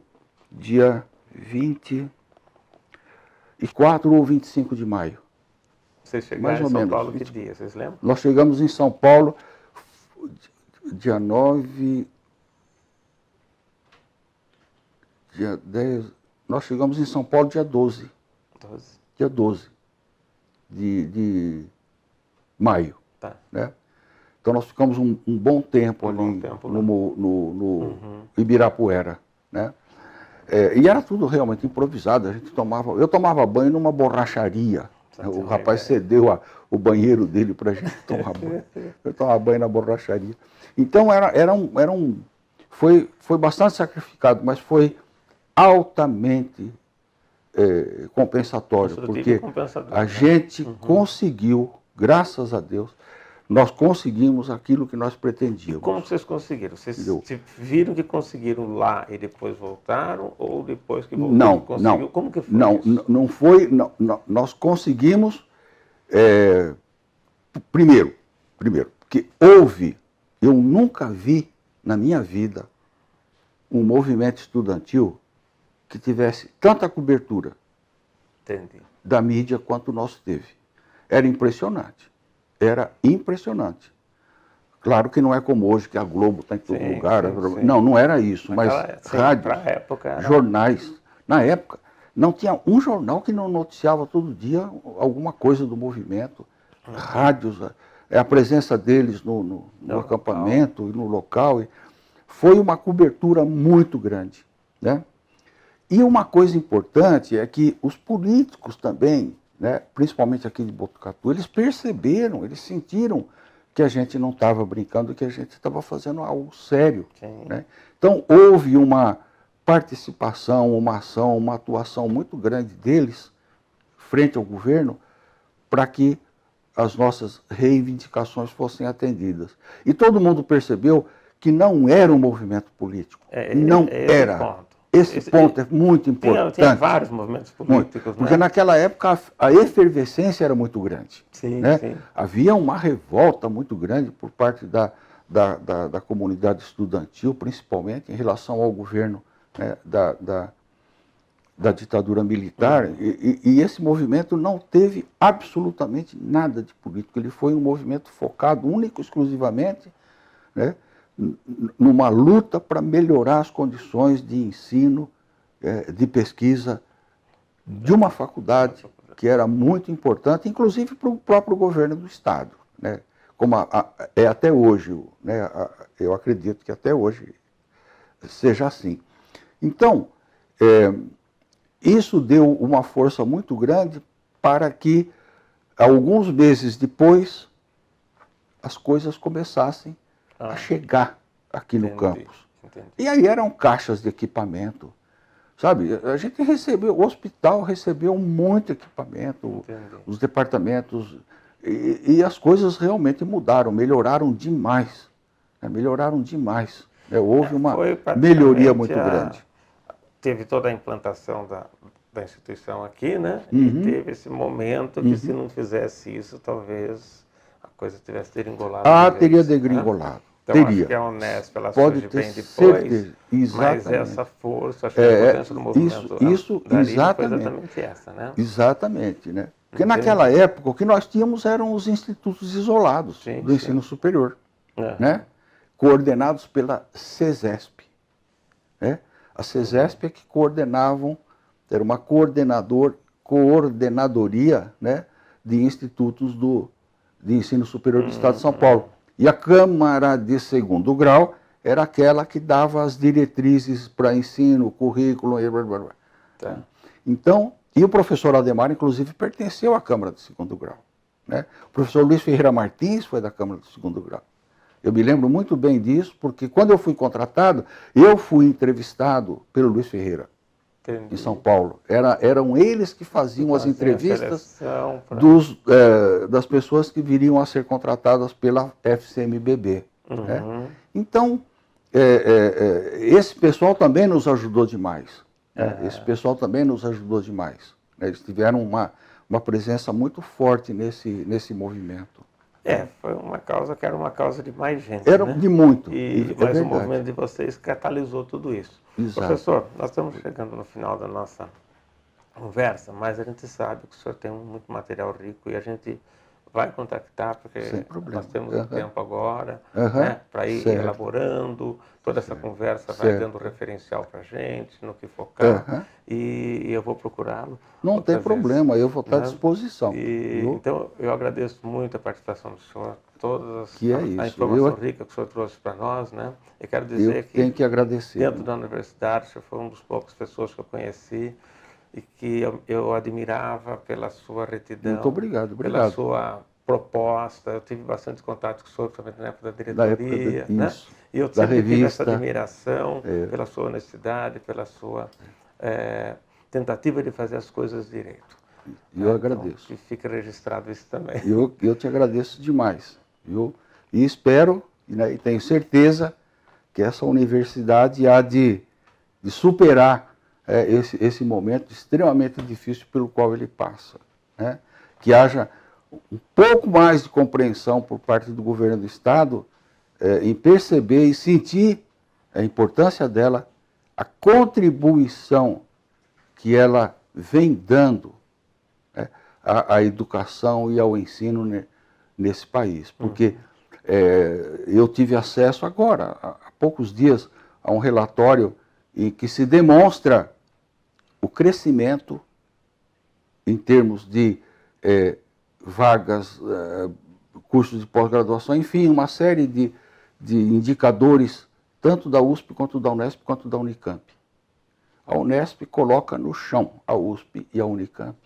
dia 24 ou 25 de maio.
Vocês chegaram em São Paulo que dia, vocês lembram?
Nós chegamos em São Paulo dia 9, dia 10, nós chegamos em São Paulo dia 12. Dia 12 de maio.
Tá.
Né? Então nós ficamos um bom tempo ali no Ibirapuera. Né? E era tudo realmente improvisado. Eu tomava banho numa borracharia. O rapaz cedeu o banheiro dele para a gente tomar banho. Eu tomava banho na borracharia. Então foi bastante sacrificado, mas foi altamente compensatório, porque a gente conseguiu, graças a Deus, nós conseguimos aquilo que nós pretendíamos.
E como vocês conseguiram? Vocês viram que conseguiram lá e depois voltaram? Ou depois que voltaram conseguiram? Como que foi isso?
Não foi. Nós conseguimos, primeiro, porque eu nunca vi na minha vida um movimento estudantil que tivesse tanta cobertura da mídia quanto o nosso teve. Era impressionante. Claro que não é como hoje, que a Globo está em todo lugar. Sim. Não era isso, mas rádio, jornais. Na época, não tinha um jornal que não noticiava todo dia alguma coisa do movimento. Rádios, a presença deles no acampamento e no local. Foi uma cobertura muito grande. Né? E uma coisa importante é que os políticos também né, principalmente aqui de Botucatu, eles perceberam, eles sentiram que a gente não estava brincando, que a gente estava fazendo algo sério. Né? Então, houve uma participação, uma ação, uma atuação muito grande deles frente ao governo para que as nossas reivindicações fossem atendidas. E todo mundo percebeu que não era um movimento político. Não era.
Ponto.
Esse ponto é muito importante.
Tinha vários movimentos políticos.
Porque naquela época a efervescência era muito grande.
Sim,
né?
sim.
Havia uma revolta muito grande por parte da comunidade estudantil, principalmente em relação ao governo, né, da ditadura militar, e esse movimento não teve absolutamente nada de político. Ele foi um movimento focado único e exclusivamente, né, numa luta para melhorar as condições de ensino, de pesquisa de uma faculdade que era muito importante, inclusive para o próprio governo do Estado, né, como é até hoje, né, eu acredito que até hoje seja assim. Então, isso deu uma força muito grande para que, alguns meses depois, as coisas começassem a chegar aqui no campus.
Entendi.
E aí eram caixas de equipamento, sabe? A gente recebeu, o hospital recebeu muito equipamento, os departamentos, e as coisas realmente mudaram, melhoraram demais. Né? Melhoraram demais. Houve uma melhoria muito grande.
Teve toda a implantação da instituição aqui, né? E teve esse momento que se não fizesse isso, talvez a coisa tivesse degringolado.
Teria degringolado.
Né? Então
teria.
acho que a Unesp ela
Pode
surge
ter
bem depois,
certeza.
Mas essa força, acho que a importância do movimento
isso
foi
exatamente.
exatamente essa, né?
Exatamente, né? Porque naquela época o que nós tínhamos eram os institutos isolados do ensino superior, né? Coordenados pela CESESP. Né? A CESESP é que coordenavam, era uma coordenadoria, né, de institutos de ensino superior do Estado de São Paulo. E a Câmara de Segundo Grau era aquela que dava as diretrizes para ensino, currículo, e blá, blá, blá. Então, e o professor Ademar, inclusive, pertenceu à Câmara de Segundo Grau. Né? O professor Luiz Ferreira Martins foi da Câmara de Segundo Grau. Eu me lembro muito bem disso, porque quando eu fui contratado, eu fui entrevistado pelo Luiz Ferreira, em São Paulo. Eram eles que faziam as entrevistas das pessoas que viriam a ser contratadas pela FCMBB. Né? Então, esse pessoal também nos ajudou demais. Esse pessoal também nos ajudou demais. Eles tiveram uma presença muito forte nesse movimento.
Foi uma causa que era uma causa de mais gente.
Era
né?
de muito.
Mas o movimento de vocês catalisou tudo isso.
Exato.
Professor, nós estamos chegando no final da nossa conversa, mas a gente sabe que o senhor tem muito material rico e a gente vai contactar, porque nós temos um tempo agora para ir elaborando, toda essa conversa vai dando referencial para a gente, no que focar, e eu vou procurá-lo.
Não tem problema, eu vou estar à disposição.
Então, eu agradeço muito a participação do senhor, toda a informação rica que o senhor trouxe para nós. Né? Eu quero dizer que,
tenho que agradecer,
dentro da universidade, o senhor foi uma das poucas pessoas que eu conheci, e que eu admirava pela sua retidão.
Muito obrigado.
Pela sua proposta. Eu tive bastante contato com o senhor também na época da diretoria. Né? E eu sempre tive essa admiração pela sua honestidade, pela sua tentativa de fazer as coisas direito.
Eu agradeço.
Então, que fica registrado isso também.
Eu te agradeço demais. E espero, e tenho certeza, que essa universidade há de superar esse momento extremamente difícil pelo qual ele passa. Né? Que haja um pouco mais de compreensão por parte do governo do Estado em perceber e sentir a importância dela, a contribuição que ela vem dando à educação e ao ensino nesse país. Porque eu tive acesso agora, há poucos dias, a um relatório em que se demonstra o crescimento em termos de vagas, cursos de pós-graduação, enfim, uma série de indicadores, tanto da USP, quanto da Unesp, quanto da Unicamp. A Unesp coloca no chão a USP e a Unicamp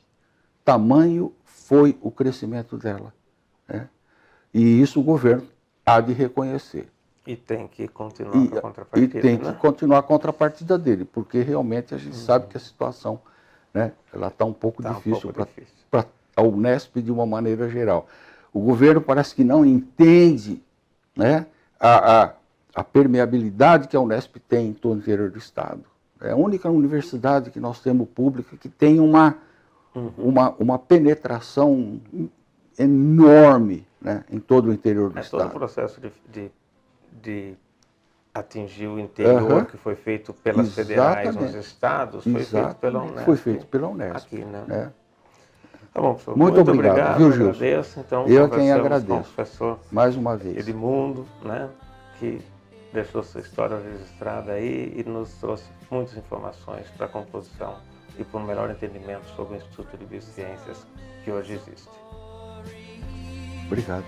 tamanho foi o crescimento dela, né? E isso o governo há de reconhecer.
E tem que continuar com a contrapartida.
E tem que continuar a contrapartida dele, porque realmente a gente sabe que a situação, né, ela está um pouco difícil para a Unesp de uma maneira geral. O governo parece que não entende, né, a permeabilidade que a Unesp tem em todo o interior do Estado. É a única universidade que nós temos pública que tem uma penetração enorme, né, em todo o interior do Estado.
Todo o processo de atingir o interior que foi feito pelas federais nos estados foi feito pela Unesp.
Foi feito pela Unesp.
Aqui, né?
É.
Tá bom, professor.
Muito obrigado, viu, Gilson?
Agradeço. Então,
eu quem agradeço.
Com o professor
mais uma vez.
Edmundo, né, que deixou sua história registrada aí e nos trouxe muitas informações para a composição e para um melhor entendimento sobre o Instituto de Biociências que hoje existe.
Obrigado.